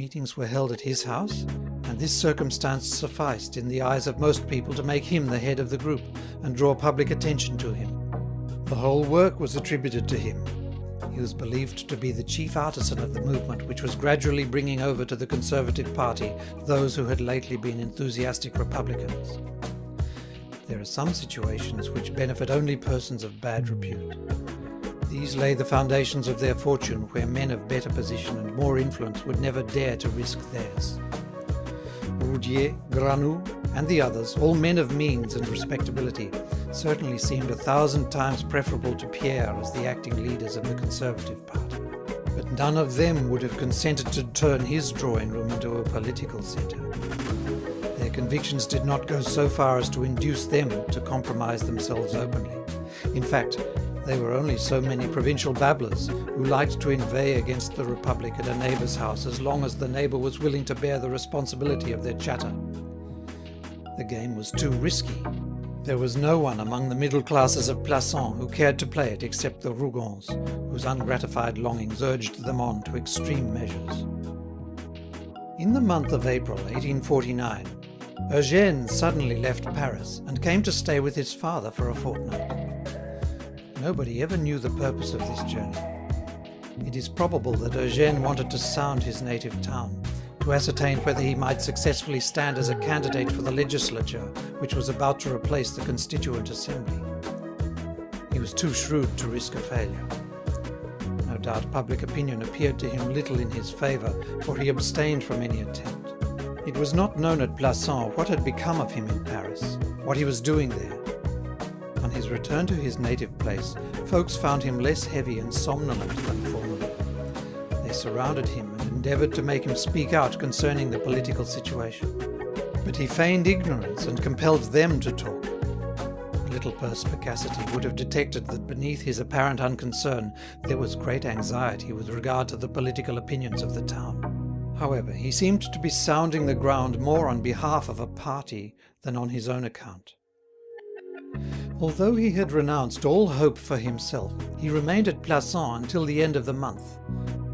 meetings were held at his house, and this circumstance sufficed in the eyes of most people to make him the head of the group and draw public attention to him. The whole work was attributed to him. He was believed to be the chief artisan of the movement which was gradually bringing over to the Conservative Party those who had lately been enthusiastic Republicans. There are some situations which benefit only persons of bad repute. These lay the foundations of their fortune where men of better position and more influence would never dare to risk theirs. Roudier, Granoux, and the others, all men of means and respectability, certainly seemed 1,000 times preferable to Pierre as the acting leaders of the Conservative Party. But none of them would have consented to turn his drawing room into a political centre. Their convictions did not go so far as to induce them to compromise themselves openly. In fact, they were only so many provincial babblers who liked to inveigh against the Republic at a neighbour's house as long as the neighbour was willing to bear the responsibility of their chatter. The game was too risky. There was no one among the middle classes of Plassans who cared to play it except the Rougons, whose ungratified longings urged them on to extreme measures. In the month of April 1849, Eugène suddenly left Paris and came to stay with his father for a fortnight. Nobody ever knew the purpose of this journey. It is probable that Eugène wanted to sound his native town, to ascertain whether he might successfully stand as a candidate for the legislature which was about to replace the Constituent Assembly. He was too shrewd to risk a failure. No doubt public opinion appeared to him little in his favour, for he abstained from any attempt. It was not known at Plassans what had become of him in Paris, what he was doing there. On his return to his native place, folks found him less heavy and somnolent than formerly. They surrounded him and endeavoured to make him speak out concerning the political situation. But he feigned ignorance and compelled them to talk. A little perspicacity would have detected that beneath his apparent unconcern there was great anxiety with regard to the political opinions of the town. However, he seemed to be sounding the ground more on behalf of a party than on his own account. Although he had renounced all hope for himself, he remained at Plassans until the end of the month,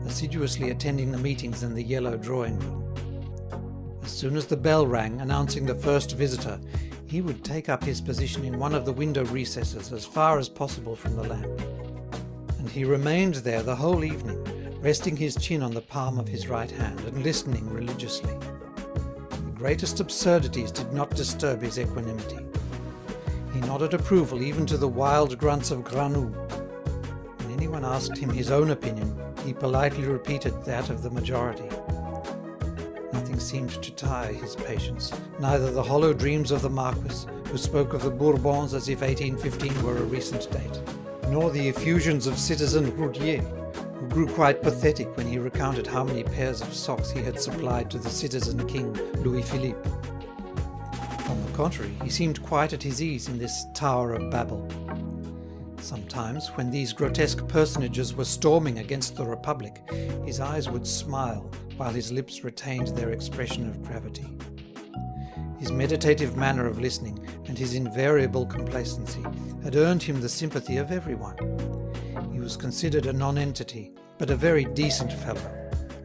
assiduously attending the meetings in the yellow drawing room. As soon as the bell rang announcing the first visitor, he would take up his position in one of the window recesses as far as possible from the lamp. And he remained there the whole evening, resting his chin on the palm of his right hand and listening religiously. The greatest absurdities did not disturb his equanimity. He nodded approval even to the wild grunts of Granoux. When anyone asked him his own opinion, he politely repeated that of the majority. Nothing seemed to tire his patience, neither the hollow dreams of the Marquis, who spoke of the Bourbons as if 1815 were a recent date, nor the effusions of citizen Roudier, who grew quite pathetic when he recounted how many pairs of socks he had supplied to the citizen king Louis-Philippe. On the contrary, he seemed quite at his ease in this tower of Babel. Sometimes, when these grotesque personages were storming against the Republic, his eyes would smile while his lips retained their expression of gravity. His meditative manner of listening and his invariable complacency had earned him the sympathy of everyone. He was considered a nonentity, but a very decent fellow.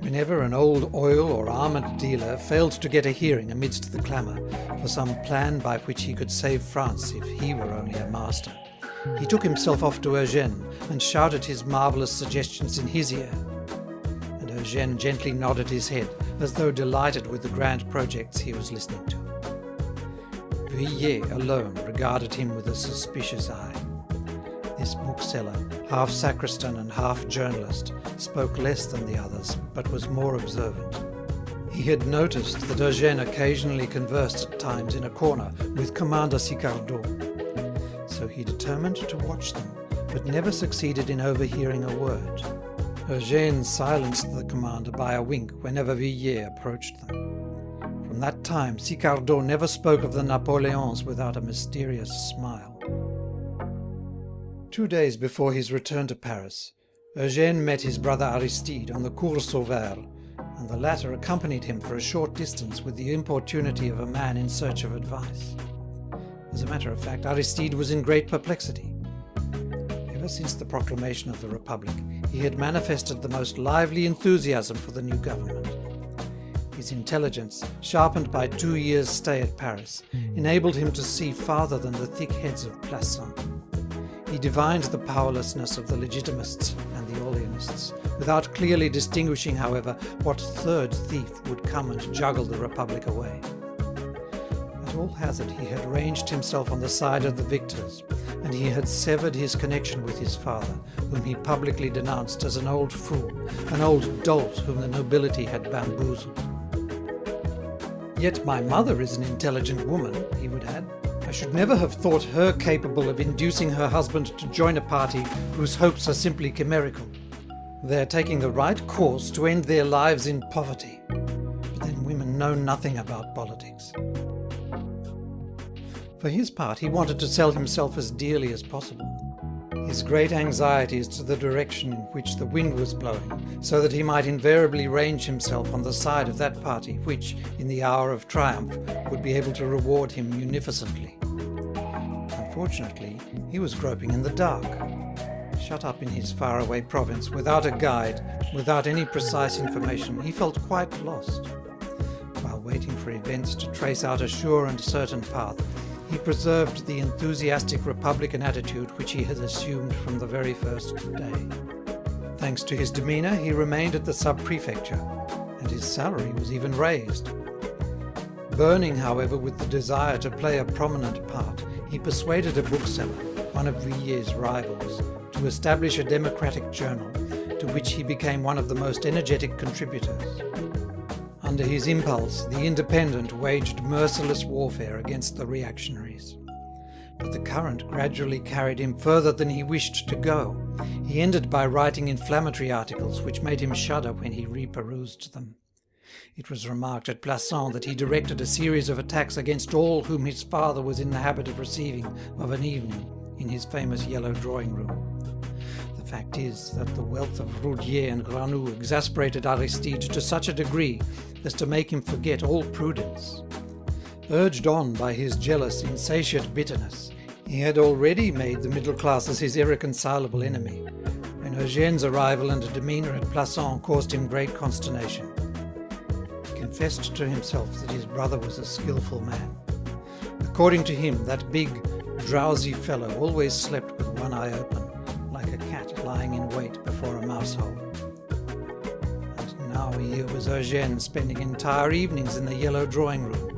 Whenever an old oil or armoured dealer failed to get a hearing amidst the clamour for some plan by which he could save France if he were only a master, he took himself off to Eugène and shouted his marvellous suggestions in his ear. And Eugène gently nodded his head, as though delighted with the grand projects he was listening to. Vuillet alone regarded him with a suspicious eye. This bookseller, half sacristan and half journalist, spoke less than the others, but was more observant. He had noticed that Eugène occasionally conversed at times in a corner with Commander Sicardot. So he determined to watch them, but never succeeded in overhearing a word. Eugène silenced the commander by a wink whenever Vuillet approached them. From that time, Sicardot never spoke of the Napoleons without a mysterious smile. 2 days before his return to Paris, Eugène met his brother Aristide on the Cours Sauveur, and the latter accompanied him for a short distance with the importunity of a man in search of advice. As a matter of fact, Aristide was in great perplexity. Ever since the proclamation of the Republic, he had manifested the most lively enthusiasm for the new government. His intelligence, sharpened by 2 years' stay at Paris, enabled him to see farther than the thick heads of Plassans. He divined the powerlessness of the Legitimists and the Orleanists, without clearly distinguishing, however, what third thief would come and juggle the Republic away. At all hazard he had ranged himself on the side of the victors, and he had severed his connection with his father, whom he publicly denounced as an old fool, an old dolt whom the nobility had bamboozled. "Yet my mother is an intelligent woman," he would add. "I should never have thought her capable of inducing her husband to join a party whose hopes are simply chimerical. They are taking the right course to end their lives in poverty. But then women know nothing about politics." For his part, he wanted to sell himself as dearly as possible. His great anxiety as to the direction in which the wind was blowing, so that he might invariably range himself on the side of that party which, in the hour of triumph, would be able to reward him munificently. Unfortunately, he was groping in the dark. Shut up in his faraway province, without a guide, without any precise information, he felt quite lost. While waiting for events to trace out a sure and certain path, he preserved the enthusiastic republican attitude which he had assumed from the very first day. Thanks to his demeanour, he remained at the sub-prefecture, and his salary was even raised. Burning, however, with the desire to play a prominent part, he persuaded a bookseller, one of Vuillet's rivals, to establish a democratic journal, to which he became one of the most energetic contributors. Under his impulse, the Independent waged merciless warfare against the reactionaries. But the current gradually carried him further than he wished to go. He ended by writing inflammatory articles which made him shudder when he reperused them. It was remarked at Plassans that he directed a series of attacks against all whom his father was in the habit of receiving of an evening in his famous yellow drawing-room. The fact is that the wealth of Roudier and Granoux exasperated Aristide to such a degree as to make him forget all prudence. Urged on by his jealous, insatiate bitterness, he had already made the middle classes his irreconcilable enemy, when Eugène's arrival and demeanour at Plassans caused him great consternation. He confessed to himself that his brother was a skilful man. According to him, that big, drowsy fellow always slept with one eye open, like a cat lying in wait before a mouse hole. And now here was Eugène spending entire evenings in the yellow drawing-room,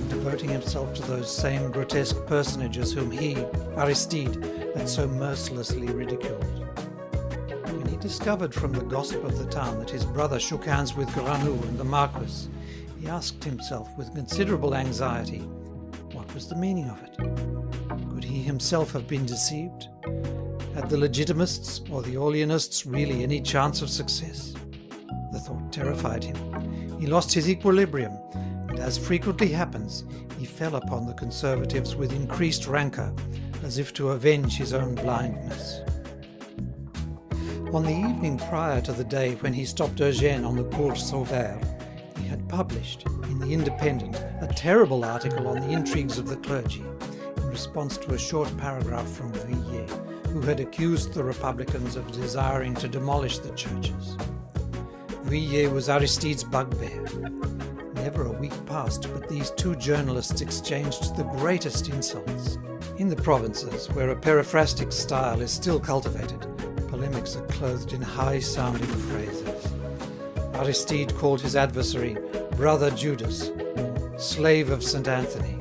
devoting himself to those same grotesque personages whom he, Aristide, had so mercilessly ridiculed. When he discovered from the gossip of the town that his brother shook hands with Granoux and the Marquis, he asked himself with considerable anxiety, what was the meaning of it? Could he himself have been deceived? Had the Legitimists or the Orleanists really any chance of success? The thought terrified him. He lost his equilibrium, and as frequently happens, he fell upon the Conservatives with increased rancour, as if to avenge his own blindness. On the evening prior to the day when he stopped Eugène on the Cours Sauveur, he had published, in the Independent, a terrible article on the intrigues of the clergy, in response to a short paragraph from Vuillet, who had accused the Republicans of desiring to demolish the churches. Vuillet was Aristide's bugbear. Never a week passed but these two journalists exchanged the greatest insults. In the provinces, where a periphrastic style is still cultivated, polemics are clothed in high-sounding phrases. Aristide called his adversary Brother Judas, slave of St. Anthony.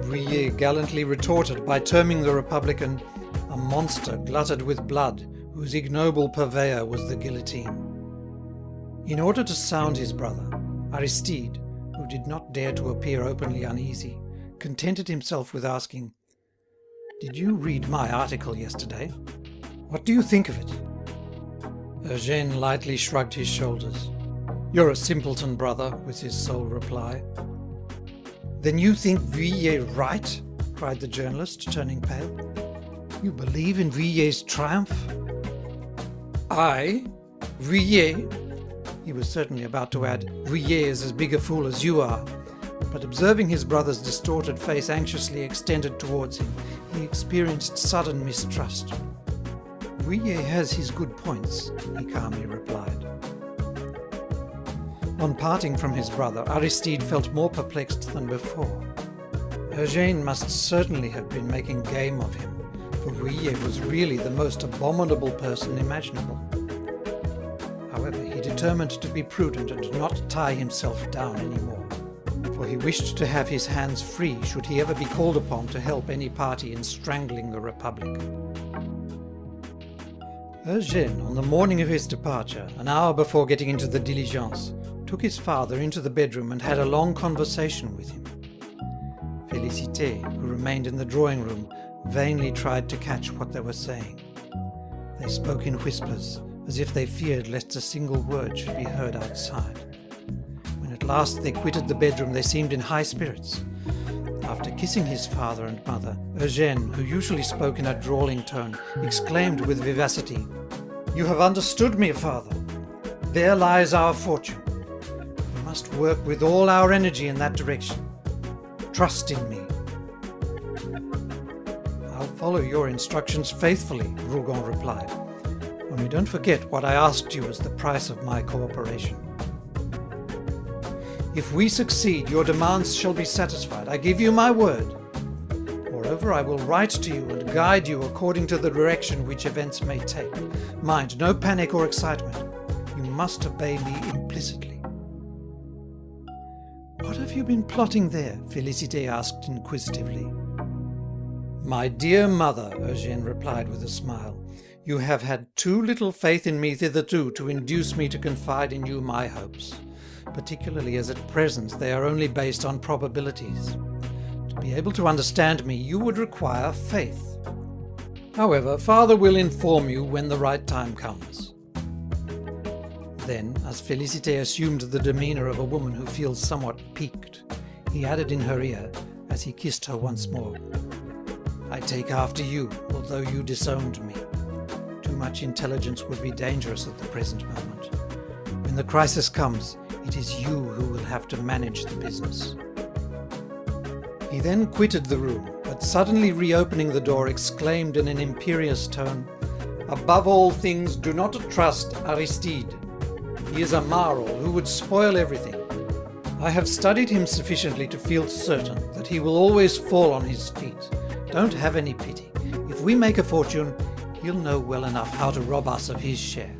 Vuillet gallantly retorted by terming the Republican a monster glutted with blood, whose ignoble purveyor was the guillotine. In order to sound his brother, Aristide, who did not dare to appear openly uneasy, contented himself with asking, "Did you read my article yesterday? What do you think of it?" Eugène lightly shrugged his shoulders. "You're a simpleton, brother," was his sole reply. "Then you think Vuillet right?" cried the journalist, turning pale. "You believe in Vuillet's triumph?" "I? Vuillet?" He was certainly about to add, "Vuillet is as big a fool as you are," but observing his brother's distorted face anxiously extended towards him, he experienced sudden mistrust. "Vuillet has his good points," he calmly replied. On parting from his brother, Aristide felt more perplexed than before. Eugène must certainly have been making game of him, for Vuillet was really the most abominable person imaginable. However, he determined to be prudent and not tie himself down anymore, for he wished to have his hands free should he ever be called upon to help any party in strangling the Republic. Eugène, on the morning of his departure, an hour before getting into the diligence, took his father into the bedroom and had a long conversation with him. Félicité, who remained in the drawing room, vainly tried to catch what they were saying. They spoke in whispers, as if they feared lest a single word should be heard outside. When at last they quitted the bedroom, they seemed in high spirits. After kissing his father and mother, Eugène, who usually spoke in a drawling tone, exclaimed with vivacity, "You have understood me, father. There lies our fortune. We must work with all our energy in that direction. Trust in me." "I'll follow your instructions faithfully," Rougon replied. "Only don't forget what I asked you as the price of my cooperation. If we succeed, your demands shall be satisfied. I give you my word. Moreover, I will write to you and guide you according to the direction which events may take. Mind, no panic or excitement. You must obey me implicitly." "What have you been plotting there?" Félicité asked inquisitively. "My dear mother," Eugène replied with a smile, "you have had too little faith in me hitherto to induce me to confide in you my hopes, particularly as at present they are only based on probabilities. To be able to understand me, you would require faith. However, father will inform you when the right time comes." Then, as Félicité assumed the demeanour of a woman who feels somewhat piqued, he added in her ear, as he kissed her once more, "I take after you, although you disowned me. Too much intelligence would be dangerous at the present moment. When the crisis comes, it is you who will have to manage the business." He then quitted the room, but suddenly reopening the door, exclaimed in an imperious tone, "Above all things, do not trust Aristide. He is a Marl who would spoil everything. I have studied him sufficiently to feel certain that he will always fall on his feet. Don't have any pity. If we make a fortune, he'll know well enough how to rob us of his share."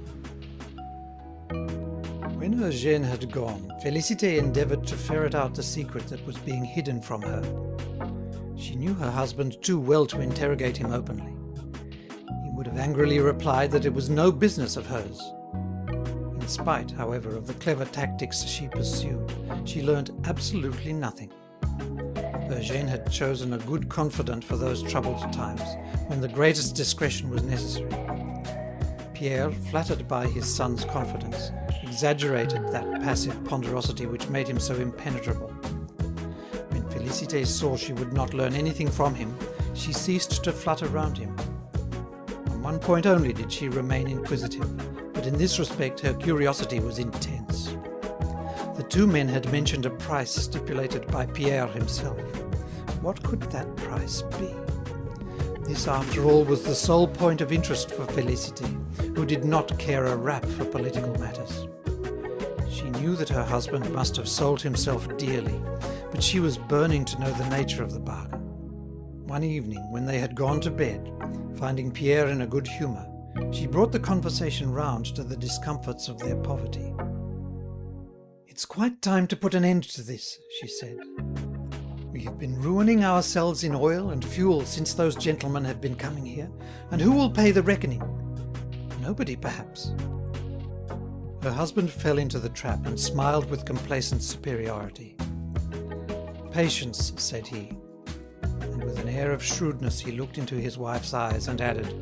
When Eugène had gone, Félicité endeavoured to ferret out the secret that was being hidden from her. She knew her husband too well to interrogate him openly. He would have angrily replied that it was no business of hers. In spite, however, of the clever tactics she pursued, she learnt absolutely nothing. Eugène had chosen a good confidant for those troubled times, when the greatest discretion was necessary. Pierre, flattered by his son's confidence, exaggerated that passive ponderosity which made him so impenetrable. When Félicité saw she would not learn anything from him, she ceased to flutter round him. On one point only did she remain inquisitive, but in this respect her curiosity was intense. The two men had mentioned a price stipulated by Pierre himself. What could that price be? This, after all, was the sole point of interest for Félicité, who did not care a rap for political matters. She knew that her husband must have sold himself dearly, but she was burning to know the nature of the bargain. One evening, when they had gone to bed, finding Pierre in a good humour, she brought the conversation round to the discomforts of their poverty. "It's quite time to put an end to this," she said. "We have been ruining ourselves in oil and fuel since those gentlemen have been coming here, and who will pay the reckoning? Nobody, perhaps." Her husband fell into the trap and smiled with complacent superiority. "Patience," said he, and with an air of shrewdness he looked into his wife's eyes and added,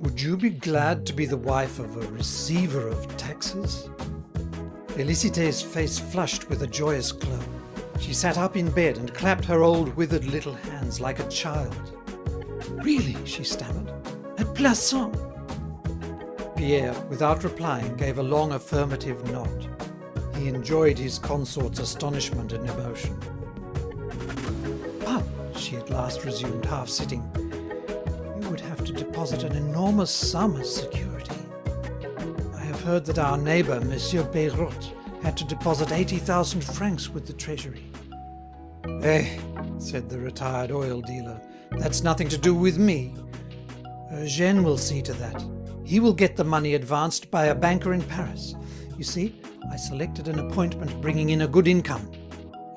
"Would you be glad to be the wife of a receiver of taxes?" Félicité's face flushed with a joyous glow. She sat up in bed and clapped her old withered little hands like a child. "Really?" she stammered. "At Plassans?" Pierre, without replying, gave a long affirmative nod. He enjoyed his consort's astonishment and emotion. "But," she at last resumed, half sitting, "you would have to deposit an enormous sum as security. I have heard that our neighbour, Monsieur Peyrotte, had to deposit 80,000 francs with the treasury. "Eh," said the retired oil dealer, "that's nothing to do with me. Eugène will see to that. He will get the money advanced by a banker in Paris. You see, I selected an appointment bringing in a good income."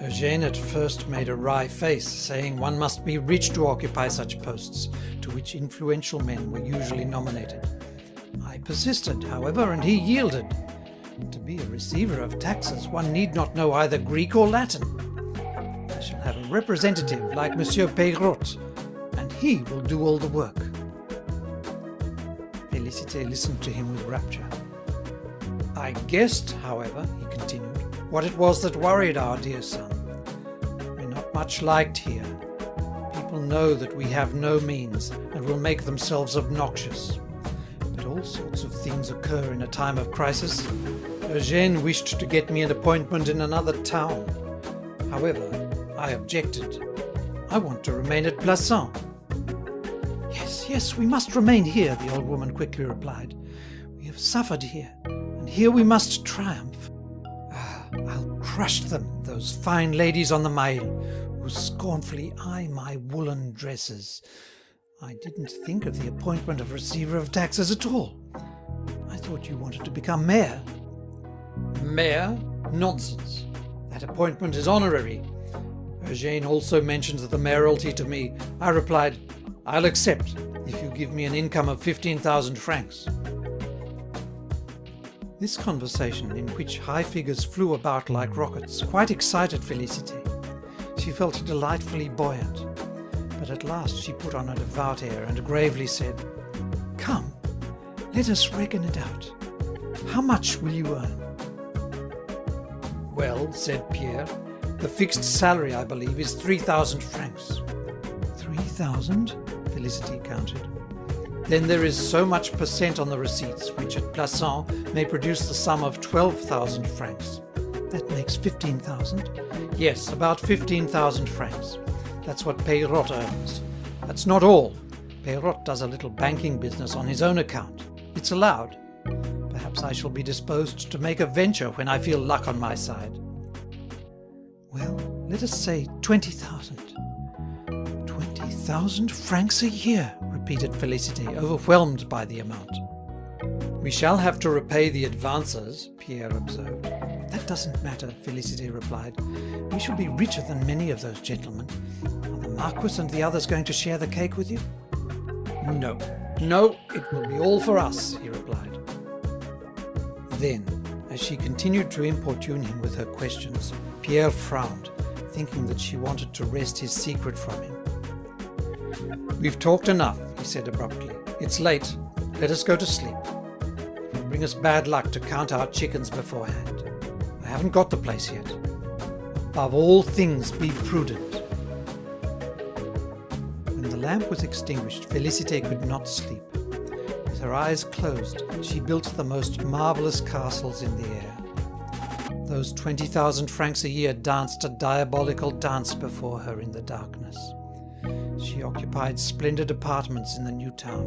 Eugène at first made a wry face, saying one must be rich to occupy such posts, to which influential men were usually nominated. I persisted, however, and he yielded. To be a receiver of taxes, one need not know either Greek or Latin. I shall have a representative like Monsieur Peyrotte, and he will do all the work. Félicité listened to him with rapture. "I guessed, however," he continued, "what it was that worried our dear son. We're not much liked here. People know that we have no means and will make themselves obnoxious. But all sorts of things occur in a time of crisis. Eugène wished to get me an appointment in another town. However, I objected. I want to remain at Plassans." Yes, we must remain here," the old woman quickly replied. "We have suffered here, and here we must triumph. I'll crush them, those fine ladies on the Mail, who scornfully eye my woolen dresses. I didn't think of the appointment of receiver of taxes at all. I thought you wanted to become mayor." "Mayor? Nonsense. That appointment is honorary. Eugène also mentioned the mayoralty to me. I replied, 'I'll accept, if you give me an income of 15,000 francs. This conversation, in which high figures flew about like rockets, quite excited Félicité. She felt delightfully buoyant. But at last she put on a devout air and gravely said, "Come, let us reckon it out. How much will you earn?" "Well," said Pierre, "the fixed salary, I believe, is 3,000 francs. 3,000? Félicité counted. "Then there is so much per cent on the receipts, which at Plassans may produce the sum of 12,000 francs. That makes 15,000? "Yes, about 15,000 francs. That's what Peyrotte earns. That's not all. Peyrotte does a little banking business on his own account. It's allowed. Perhaps I shall be disposed to make a venture when I feel luck on my side." "Well, let us say 20,000. 20,000 francs a year," repeated Félicité, overwhelmed by the amount. "We shall have to repay the advances," Pierre observed. "That doesn't matter," Félicité replied. "We shall be richer than many of those gentlemen. Are the Marquis and the others going to share the cake with you?" No, it will be all for us," he replied. Then, as she continued to importune him with her questions, Pierre frowned, thinking that she wanted to wrest his secret from him. "We've talked enough," he said abruptly. "It's late. Let us go to sleep. It will bring us bad luck to count our chickens beforehand. I haven't got the place yet. Above all things, be prudent." When the lamp was extinguished, Félicité could not sleep. With her eyes closed, she built the most marvellous castles in the air. Those 20,000 francs a year danced a diabolical dance before her in the darkness. She occupied splendid apartments in the new town,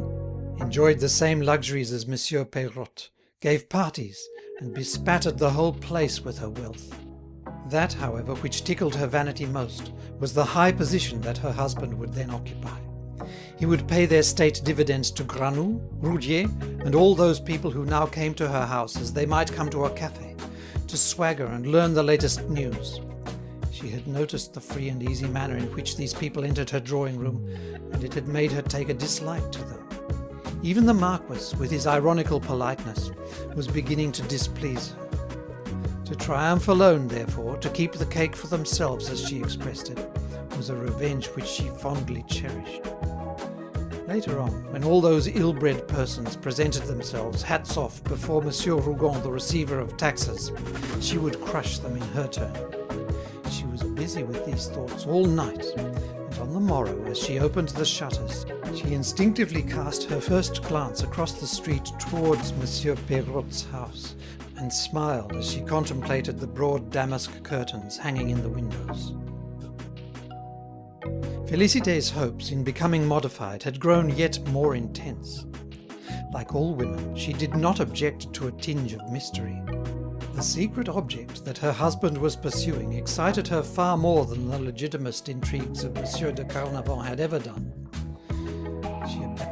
enjoyed the same luxuries as Monsieur Peyrotte, gave parties, and bespattered the whole place with her wealth. That, however, which tickled her vanity most, was the high position that her husband would then occupy. He would pay their state dividends to Granoux, Roudier, and all those people who now came to her house as they might come to a café, to swagger and learn the latest news. She had noticed the free and easy manner in which these people entered her drawing room, and it had made her take a dislike to them. Even the Marquis, with his ironical politeness, was beginning to displease her. To triumph alone, therefore, to keep the cake for themselves, as she expressed it, was a revenge which she fondly cherished. Later on, when all those ill-bred persons presented themselves, hats off, before Monsieur Rougon, the receiver of taxes, she would crush them in her turn. She was busy with these thoughts all night, and on the morrow, as she opened the shutters, she instinctively cast her first glance across the street towards Monsieur Peyrotte's house, and smiled as she contemplated the broad damask curtains hanging in the windows. Félicité's hopes in becoming modified had grown yet more intense. Like all women, she did not object to a tinge of mystery. The secret object that her husband was pursuing excited her far more than the legitimist intrigues of Monsieur de Carnavant had ever done.